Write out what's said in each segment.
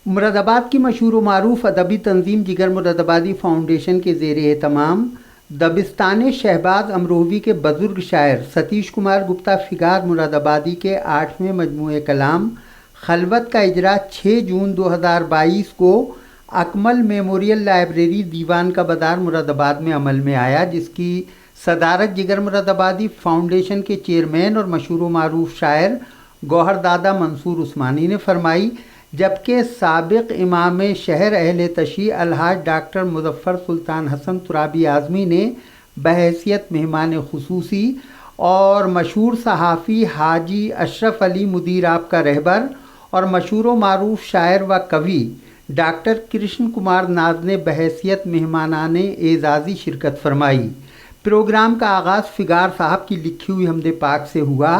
मुरादाबाद की मशहूर व मारूफ अदबी तंजीम जिगर मुरादाबादी फाउंडेशन के ज़ेर एहतमाम दबिस्तान शहबाज अमरोहवी के बुज़ुर्ग शायर सतीश कुमार गुप्ता फिगार मुरादाबादी के 8वें मजमूए कलाम खलवत का इजरा 6 जून 2022 को अकमल मेमोरियल लाइब्रेरी दीवान का बाजार मुरादाबाद में अमल में आया, जिसकी सदारत जिगर मुरादाबादी फाउंडेशन के चेयरमैन और मशहूर व मारूफ शायर गौहरदादा मंसूर उस्मानी ने फरमाई, जबकि साबिक इमाम शहर अहले तशी अलहाज डॉक्टर मुज़फ़्फ़र सुल्तान हसन तुराबी आज़मी ने बहैसियत मेहमान खुसूसी और मशहूर सहाफ़ी हाजी अशरफ अली मुदीर आपका रहबर और मशहूर व मारूफ शायर व कवि डॉक्टर कृष्ण कुमार नाज ने बहैसियत मेहमानाने एज़ाज़ी शिरकत फरमाई। प्रोग्राम का आगाज़ फिगार साहब की लिखी हुई हमदे पाक से हुआ।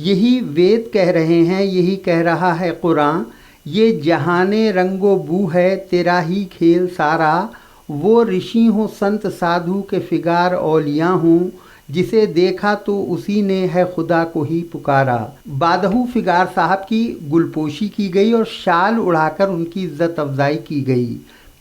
यही वेद कह रहे हैं, यही कह रहा है कुरान, ये जहाने रंगो बू है तेरा ही खेल सारा, वो ऋषि हों संत साधु के फिगार औलिया हों, जिसे देखा तो उसी ने है खुदा को ही पुकारा। बादहू फिगार साहब की गुलपोशी की गई और शाल उड़ाकर उनकी इज्जत अफजाई की गई।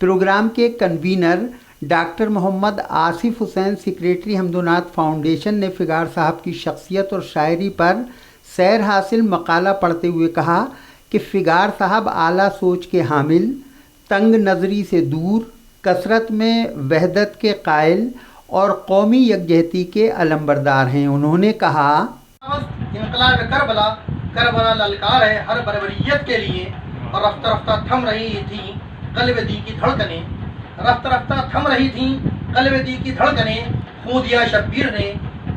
प्रोग्राम के convener doctor Mohammad Asif Hussain secretary हमदोनाथ फाउंडेशन ने फिगार साहब की शख्सियत और शायरी पर सैर हासिल मकाला पढ़ते हुए कहा कि फिगार साहब आला सोच के हामिल, तंग नज़री से दूर, कसरत में वहदत के कायल और कौमी यकजहती के अलंबरदार हैं। उन्होंने कहा, इनकलाब करबला करबला ललकार है हर बरबरियत के लिए, और रफ्ता रफ्ता थम रही थी कल्ब दी की धड़कने, रफ्ता रफ्ता थम रही थी कल्ब दी की धड़कने, खो दिया शब्बीर ने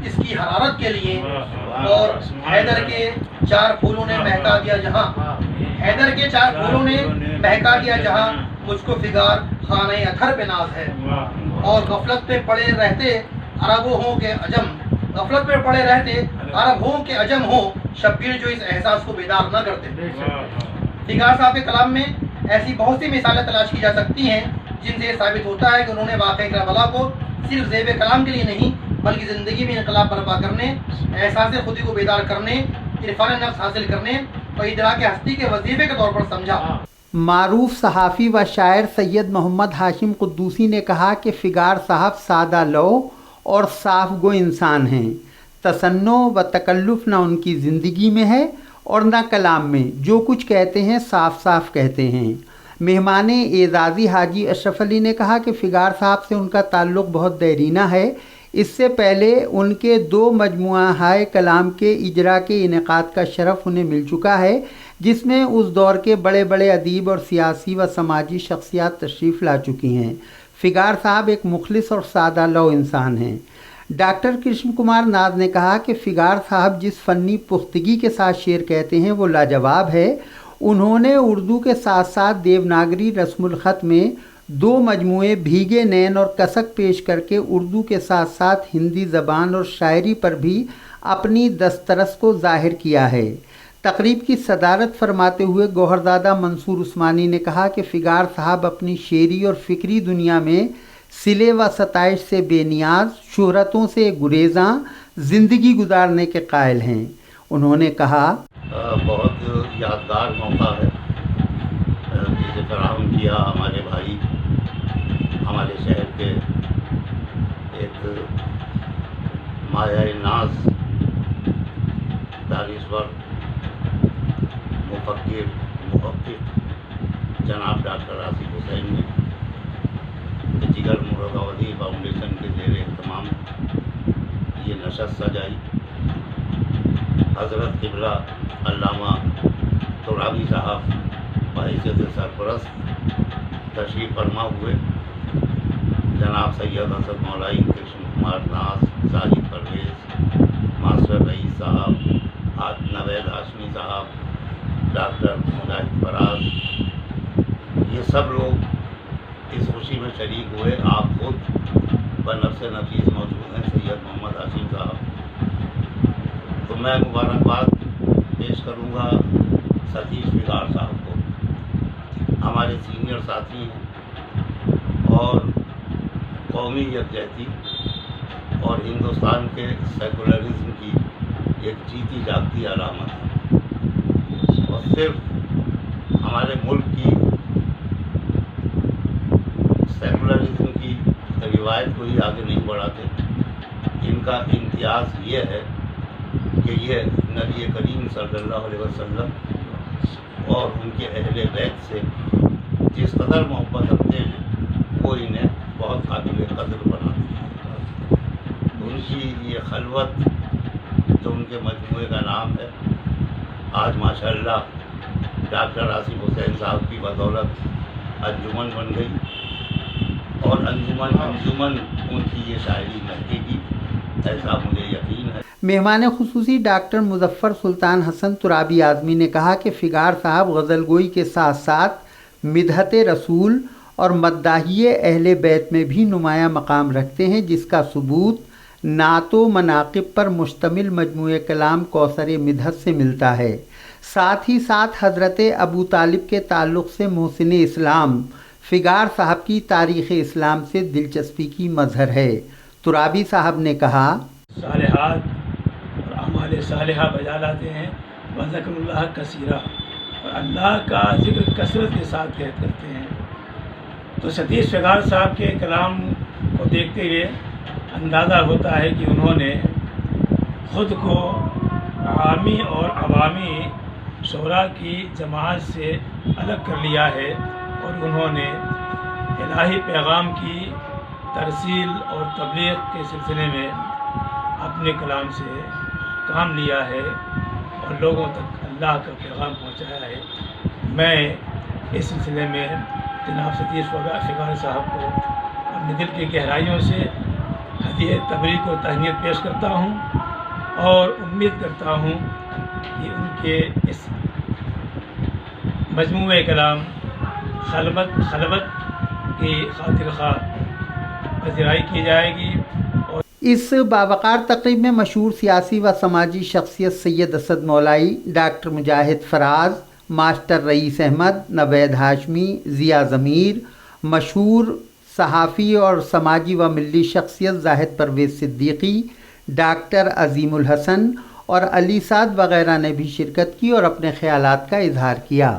इसकी हरारत के लिए, और हैदर के 4 फूलों ने महका दिया जहां, हैदर के 4 फूलों ने महका दिया जहां, मुझको फिगार खाने अथर पे नाज है। और गफलत पे पड़े रहते अरबों हो के अजम, गफलत पे पड़े रहते अरब हो के अजम हो, शब्बीर जो इस एहसास को बेदार न करते। फिगार साहब के कलाम में ऐसी बहुत सी मिसालें तलाश की जा सकती हैं जिनसे ये साबित होता है कि उन्होंने वाक़ई करबला को सिर्फ ज़ेब कलाम के लिए नहीं बल्कि ज़िंदगी में इनकलाब बर्पा करने, एहसास खुदी को बेदार करने, इरफान नफ्स हासिल करने और इदराक हस्ती के वजीफे के तौर पर समझा। मारूफ सहाफ़ी व शायर सैयद मोहम्मद हाशिम कुद्दूसी ने कहा कि फिगार साहब सादा लो और साफ गो इंसान हैं। तसन्नो व तकल्लुफ़ ना उनकी ज़िंदगी में है और ना कलाम में, जो कुछ कहते हैं साफ साफ कहते हैं। मेहमान एज़ाज़ी हाजी अशरफ अली ने कहा कि फिगार साहब से उनका ताल्लुक़ बहुत देरीना है। इससे पहले उनके 2 मजमुआ हाय कलाम के इजरा के इनेकाद का शरफ़ उन्हें मिल चुका है, जिसमें उस दौर के बड़े बड़े अदीब और सियासी व समाजी शख्सियात तशरीफ़ ला चुकी हैं। फिगार साहब एक मुखलिस और सादा लो इंसान हैं। डॉक्टर कृष्ण कुमार नाज ने कहा कि फिगार साहब जिस फ़नी पुख्तगी के साथ शेर कहते हैं वो लाजवाब है। उन्होंने उर्दू के साथ साथ देवनागरी रस्मुल ख़त में 2 मजमूए भीगे नैन और कसक पेश करके उर्दू के साथ साथ हिंदी ज़बान और शायरी पर भी अपनी दस्तरस को ज़ाहिर किया है। तकरीब की सदारत फरमाते हुए गौहरदादा मंसूर उस्मानी ने कहा कि फिगार साहब अपनी शेरी और फ़िक्री दुनिया में सिले व सताइश से बेनियाज, शोहरतों से गुरेज़ां ज़िंदगी गुजारने के कायल हैं। उन्होंने कहा, बहुत यादगार मौका है जिसे फराहम किया हमारे भाई, हमारे शहर के एक माया नाज दानिश्वर मुफक्किर मुहक्किक जनाब डॉक्टर आसिफ हुसैन ने जिगर मुरादाबादी फाउंडेशन के ज़ेर एहतमाम ये नशस्त सजाई। हज़रत क़िबला अल्लामा तुराबी साहब बहैसियत सरपरस्त तशरीफ़ फरमा हुए। जनाब सैयद हसन मौलाई, कृष्ण कुमार नाज, साजिद परवेज़, मास्टर रईस साहब, नवेद हाशमी साहब, डॉक्टर मुजाहिद फराज, ये सब लोग इस खुशी में शरीक हुए। आप खुद बनफ्से नफीस मौजूद हैं सैयद मोहम्मद हाशिम साहब। तो मैं मुबारकबाद पेश करूँगा सतीश फिगार साहब को, हमारे सीनियर साथी हैं और कौमी यकजहती और हिंदुस्तान के सेकुलरिज्म की एक जीती जागती अलामत है, और सिर्फ हमारे मुल्क की کوئی آگے نہیں بڑھاتے. ان کا امتیاز یہ ہے کہ یہ نبی کریم صلی اللہ علیہ وسلم اور ان کے اہل بیت سے جس قدر محبت رکھتے ہیں وہ انہیں بہت قابل قدر بناتے ہیں. ان کی یہ خلوت جو ان کے مجموعے کا نام ہے، آج ماشاءاللہ ڈاکٹر آصف حسین صاحب کی بدولت انجمن بن گئی، اور انجمن ان کی یہ شاعری مہکے گی، ایسا مجھے یقین ہے. مہمان خصوصی ڈاکٹر مظفر سلطان حسن ترابی اعظمی نے کہا کہ فگار صاحب غزل گوئی کے ساتھ ساتھ مدحت رسول اور مداحی اہل بیت میں بھی نمایاں مقام رکھتے ہیں، جس کا ثبوت نعت و مناقب پر مشتمل مجموعہ کلام کوثر مدحت سے ملتا ہے. ساتھ ہی ساتھ حضرت ابو طالب کے تعلق سے محسن اسلام فگار صاحب کی تاریخ اسلام سے دلچسپی کی مظہر ہے. ترابی صاحب نے کہا صالحات اور اعمال صالحہ بجا لاتے ہیں، وذکر اللہ کثیرہ، اور اللہ کا ذکر کثرت کے ساتھ کرتے ہیں. تو ستیش فگار صاحب کے کلام کو دیکھتے ہوئے اندازہ ہوتا ہے کہ انہوں نے خود کو عامی اور عوامی شعراء کی جماعت سے الگ کر لیا ہے، اور انہوں نے الہی پیغام کی ترسیل اور تبلیغ کے سلسلے میں اپنے کلام سے کام لیا ہے اور لوگوں تک اللہ کا پیغام پہنچایا ہے. میں اس سلسلے میں جناب ستیش فگار صاحب کو اپنے دل کی گہرائیوں سے ہدیہ تبریک و تہنیت پیش کرتا ہوں، اور امید کرتا ہوں کہ ان کے اس مجموعہ کلام خلوت کی خاطر خواہ پذیرائی کی جائے گی. اس باوقار تقریب میں مشہور سیاسی و سماجی شخصیت سید اسد مولائی، ڈاکٹر مجاہد فراز، ماسٹر رئیس احمد، نوید ہاشمی، ضیاء ضمیر، مشہور صحافی اور سماجی و ملی شخصیت زاہد پرویز صدیقی، ڈاکٹر عظیم الحسن اور علی سعد وغیرہ نے بھی شرکت کی اور اپنے خیالات کا اظہار کیا.